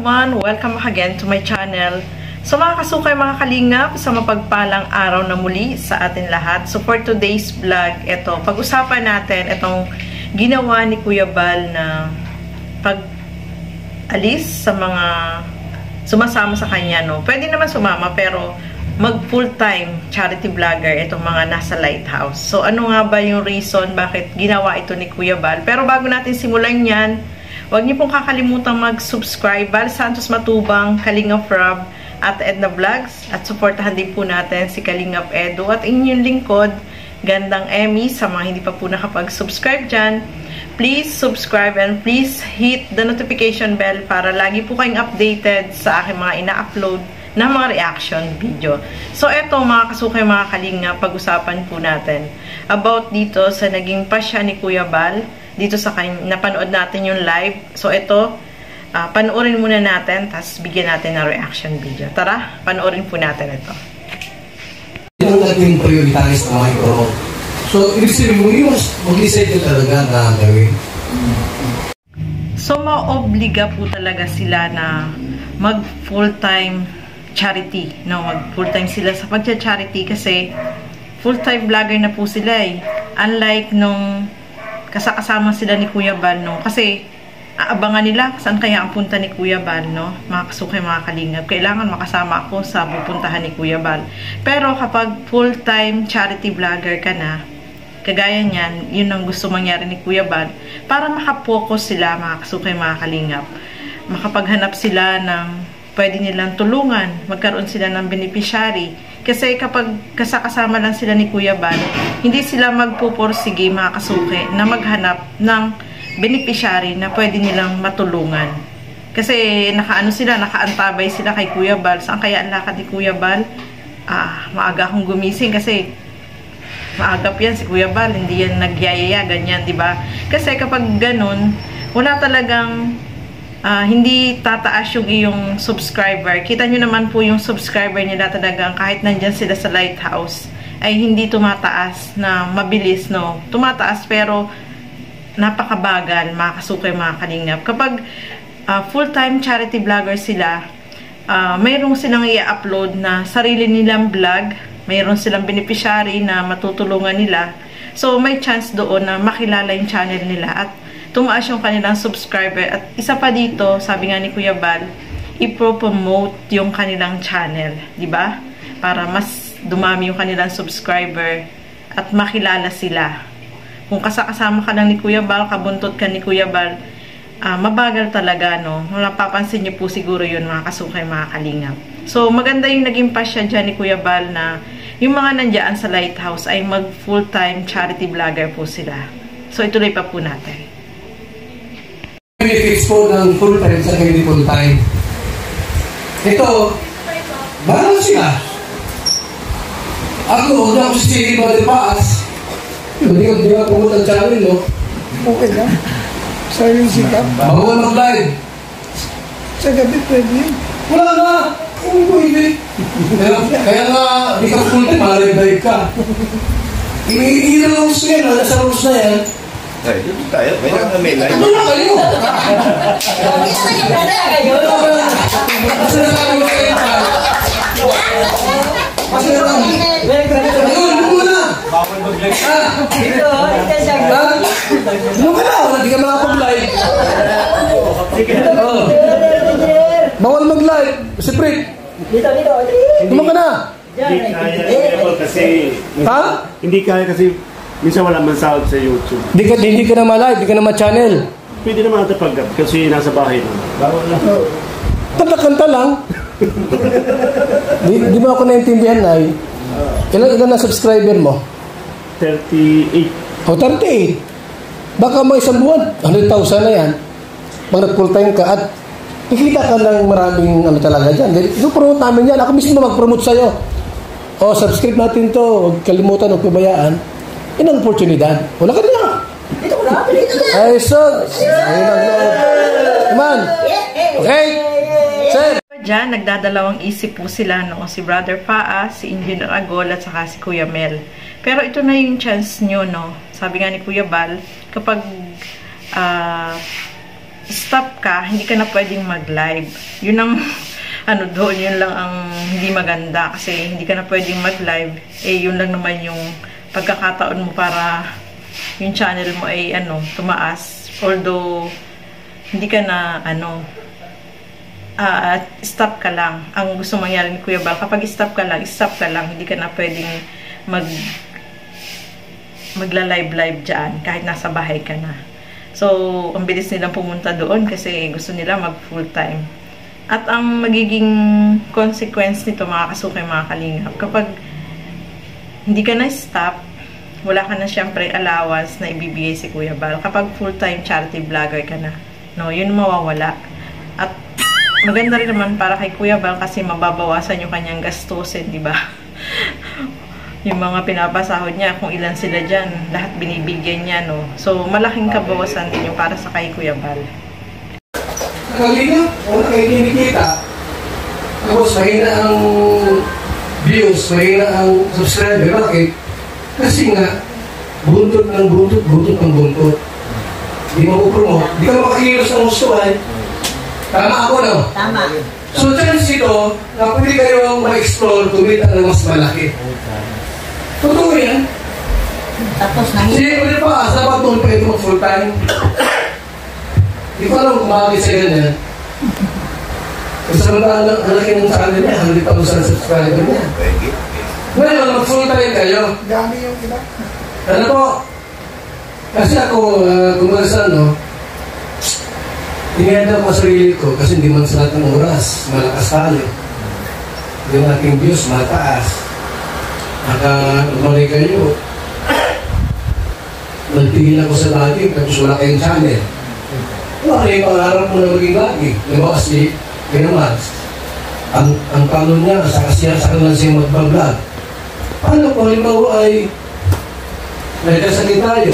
everyone! Welcome back again to my channel. So mga kasukay, mga kalingap, sa mapagpalang araw na muli sa atin lahat. So for today's vlog, ito, pag-usapan natin itong ginawa ni Kuya Bal na pag-alis sa mga sumasama sa kanya, no? Pwede naman sumama, pero mag full-time charity vlogger itong mga nasa Lighthouse. So ano nga ba yung reason bakit ginawa ito ni Kuya Bal? Pero bago natin simulan yan, huwag niyo pong kakalimutan mag-subscribe. Bal Santos Matubang, Kalingap Rob, at Edna Vlogs. At supportahan din po natin si Kalingap Edu at inyong lingkod, Gandang Emmy. Sa mga hindi pa po nakapag-subscribe dyan, please subscribe and please hit the notification bell para lagi po kayong updated sa aking mga ina-upload na mga reaction video. So eto mga kasukay, mga Kalingap, pag-usapan po natin about dito sa naging pasya ni Kuya Bal dito sa napanood natin yung live. So ito, panoorin muna natin, tapos bigyan natin ng reaction video. Tara, panoorin po natin ito. Ito ang naging prioritaris na mga ito. So, ibig sabihin mo, yung mag-decide ka talaga na gawin. So, maobliga po talaga sila na mag full-time charity. No? Mag full-time sila sa pagcha-charity kasi full-time vlogger na po sila eh. Unlike nung kasama sila ni Kuya Bal, no? Kasi aabangan nila saan kaya ang punta ni Kuya Bal, no? Mga kasukay, mga Kalingap, kailangan makasama ako sa pupuntahan ni Kuya Bal. Pero kapag full-time charity vlogger ka na, kagaya niyan, yun ang gusto mangyari ni Kuya Bal, para makapokus sila, mga kasukay, mga Kalingap. Makapaghanap sila ng pwede nilang tulungan, magkaroon sila ng beneficiary. Kasi kapag kasama lang sila ni Kuya Bal, hindi sila magpupursige, mga kasuke, na maghanap ng beneficiary na pwede nilang matulungan. Kasi nakaantabay sila kay Kuya Bal. Saan kaya ang lakad ni Kuya Bal? Maaga akong gumising kasi maagap yan si Kuya Bal. Hindi yan nagyayaya, ganyan, diba? Kasi kapag ganun, wala talagang hindi tataas yung iyong subscriber. Kita nyo naman po yung subscriber nila talagang kahit nandyan sila sa Lighthouse ay hindi tumataas na mabilis, no? Tumataas pero napakabagal, mga kasukay, mga Kalingap. Kapag full-time charity vlogger sila, mayroong silang i-upload na sarili nilang vlog, mayroong silang beneficiary na matutulungan nila. So may chance doon na makilala yung channel nila at tumaas yung kanilang subscriber. At isa pa dito, sabi nga ni Kuya Bal, i-promote yung kanilang channel, di ba? Para mas dumami yung kanilang subscriber at makilala sila. Kung kasama ka lang ni Kuya Bal, kabuntot ka ni Kuya Bal, mabagal talaga, no? Napapansin niyo po siguro yun, mga kasukay, mga Kalingap. So maganda yung naging pasya dyan ni Kuya Bal na yung mga nandiyan sa Lighthouse ay mag full-time charity vlogger po sila. So ituloy pa po natin. Benefits po ng full-time sa hindi full-time. Ito, bahala sila. Ako, huwag na ako sisili ba di paas. Hindi ko pumunta ang channel, no? Okay lang. Sa yung sikap. Bawal mag-live. Sa gabi pwede yun. Wala na. Kung pwede. Kaya nga, di ka full-time, live ka. Iilan ang gusto yan, nasa rules na yan. Ay, dito tayo. May live. Ano na kayo? Kasi na kayo kayo. Kasi na kayo. Ayun, muna. Bawal mag-live. Dito siya. Ano ka na? Hindi ka makapag-live. Bawal mag-live. Si Prit. Dito. Ano ka na? Hindi kaya kasi... Ha? Hindi kaya kasi minsan wala man sahod sa YouTube. Hindi ka na ma-live. Hindi ka na ma-channel. Pwede naman ata pag kasi nasa bahay na. Bawal na. Kanta lang. Di ba ako naintindihan, Nay? Ilan na subscriber mo? 38. O, 38. Baka may isang buwan, 100,000 na yan. Pag nag-full-time ka at kikita ka ng maraming ano talaga dyan. I-promote namin yan. Ako mismo mag-promote sa'yo. O, subscribe natin to. Huwag kalimutan, huwag pabayaan. Yan ang oportunidad. Wala ka na. Dito na. Ay, so. Ayun ang loob. Come on. Okay? Sir. Diyan, nagdadalawang isip po sila, no? Si Brother Paa, si Engineer Agol, at saka si Kuya Mel. Pero ito na yung chance nyo, no? Sabi nga ni Kuya Bal, kapag stop ka, hindi ka na pwedeng mag-live. Yun ang ano doon, yun lang ang hindi maganda kasi hindi ka na pwedeng mag-live. Yun lang naman yung pagkakataon mo para yung channel mo ay tumaas. Although hindi ka na stop ka lang. Ang gusto mangyari ni Kuya Bal, kapag stop ka lang, hindi ka na pwedeng magla-live dyan kahit nasa bahay ka na. So, ang bilis nilang pumunta doon kasi gusto nila mag full time. At ang magiging consequence nito, mga kasukay, mga kalingap, kapag hindi ka na-stop, wala ka na syempre allowance na ibibigay si Kuya Bal. Kapag full-time charity vlogger ka na, no, yun mawawala. At maganda rin naman para kay Kuya Bal kasi mababawasan yung kanyang gastusin, di ba? Yung mga pinapasahod niya, kung ilan sila dyan, lahat binibigyan niya, no? So, malaking kabawasan din yung para sa kay Kuya Bal. Kalingap, wala kayo kinikita. Tapos mahina ang views, mahina ang subscriber. Bakit? Kasi nga, buntot ng buntot. Hindi mo promote. Hindi ka makakilos ng gusto ay. Tama ako, no? Tama. So, chance ito, na pwede kayong ma-explore, kumita ng mas malaki. Totoo yan. Tapos na Sige, pwede pa, asa pa ito pwede mag-full time. Hindi ko alam kung bakit sa ganyan. Kasi samantalang ang laki ng channel niya, 100,000 subscriber niya. Ngayon, mag-full time kayo. dami yung iba. Ano po? Kasi ako, kumasan, no? Tinihanda ko sarili ko kasi hindi man sa lahat ng oras. Malakas tayo. Yung ating views, mataas. Umali kayo. Nagtigil ako sa lagi, tapos wala kayong channel. Wala kayong pangarap mo na maging lagi. Diba kasi, naman, ang tanong niya, sa kanila siya magbablog. Paano kung halimbawa ay nagkasakit tayo?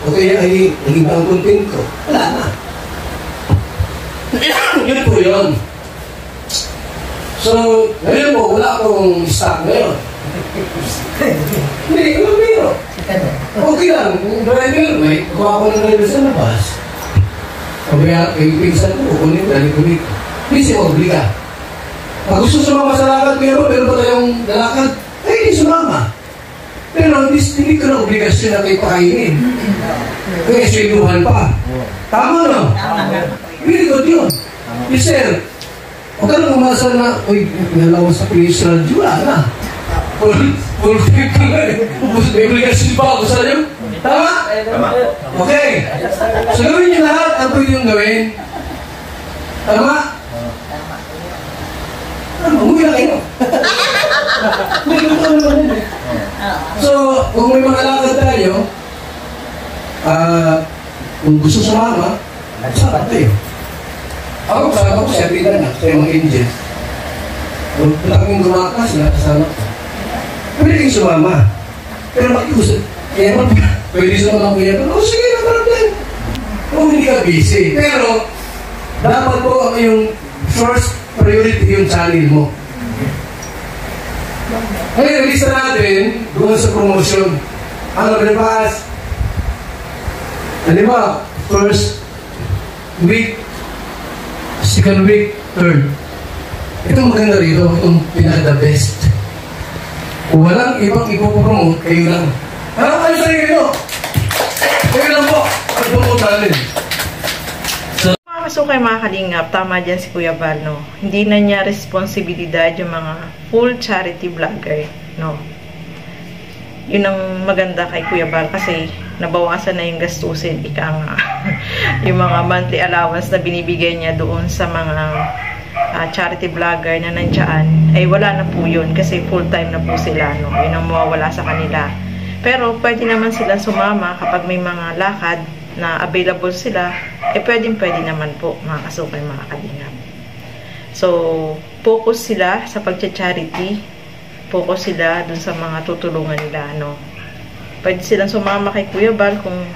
O kaya ay naging ang content ko? Wala na. Yun po yun. So, ngayon po, wala akong stock ngayon. Hindi, walang biro. Okay lang. Driver, may kuha ko ng driver sa labas. Kaya, pinsan ko, kunin, dali ko dito. Hindi siya obliga. Pag gusto sumama sa lakad, pero ba tayong lalakad? Hindi sumama. Pero hindi ko na obligasyon na kayo pakainin. Kaya swiluhan pa. Tama no? Really good yun. Yes, sir. Huwag ka nang umasa na, uy, nalawas sa police radio, wala na. Full time ka na eh. May obligasyon pa ako sa inyo. Tama? Tama. Okay. So gawin niyo lahat ang pwede yung gawin. Tama? Umuwi lang kayo. So, kung may mga lakad tayo, kung gusto sumama, sama tayo. Ako kasama ko siya, pila na, sa mga angel. Kung wala kaming gumakas na, kasama ko. Pwede kayong sumama. Pero makiusap. Kaya naman, pwede sumama ko yan. Oh, sige, no problem. Kung hindi ka busy. Pero, dapat po ang yung first priority yung channel mo. Ngayon, lista natin doon sa promotion. Ano ba napas? Ano ba? First week, second week, third. Itong maganda rito, itong pinaka-the best. Kung walang ibang ipopromote, kayo lang. Ano kayo sa inyo? Kayo lang po. Pag-promote natin. So kay mga kalingap, tama dyan si Kuya Bal, no? Hindi na niya responsibilidad yung mga full charity vlogger, no? Yun ang maganda kay Kuya Bal kasi nabawasan na yung gastusin, ika nga. Yung mga monthly allowance na binibigay niya doon sa mga charity vlogger na nandyan, ay wala na po yun kasi full time na po sila, no? Yun ang mawawala sa kanila. Pero pwede naman sila sumama kapag may mga lakad na available sila, pwede naman po, mga kasukay, mga kalingap. So, focus sila sa pagcha-charity, focus sila dun sa mga tutulungan nila, no? Pwede silang sumama kay Kuya Bal kung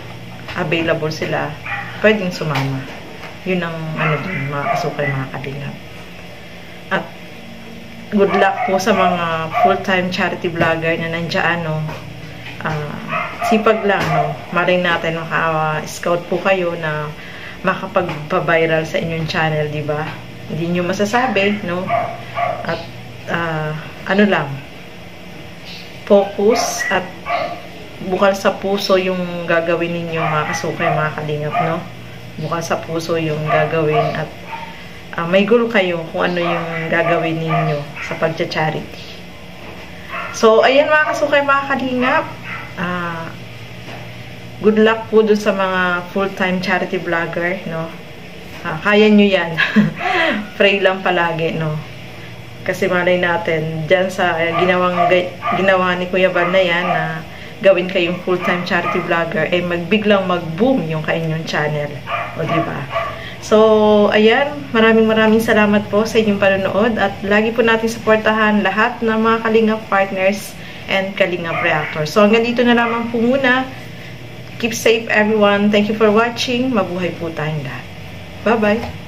available sila, pwedeng sumama. Yun ang dun, mga kasukay, mga kalingap. At good luck po sa mga full-time charity vlogger na nandiyan, no? Sipag lang, no? Maring natin maka-scout po kayo na makapagpa-viral sa inyong channel, di ba? Hindi nyo masasabi, no? At ano lang, focus at bukal sa puso yung gagawin ninyo, mga kasukay, mga kalingap, no? Bukal sa puso yung gagawin at may goal kayo kung ano yung gagawin ninyo sa pagcha-charity. So, ayan mga kasukay, mga kalingap. Good luck po dun sa mga full-time charity vlogger, no? Kaya nyo yan. Pray lang palagi, no? Kasi malay natin, dyan sa ginawa ni Kuya Van na yan, na gawin kayong full-time charity vlogger, eh biglang mag-boom yung kainyong channel. O, diba? So, ayan, maraming salamat po sa inyong panonood at lagi po natin suportahan lahat ng mga Kalingap partners and Kalingap reactors. So, hanggang dito na lamang po muna. Keep safe everyone. Thank you for watching. Mabuhay po tayong lahat. Bye-bye!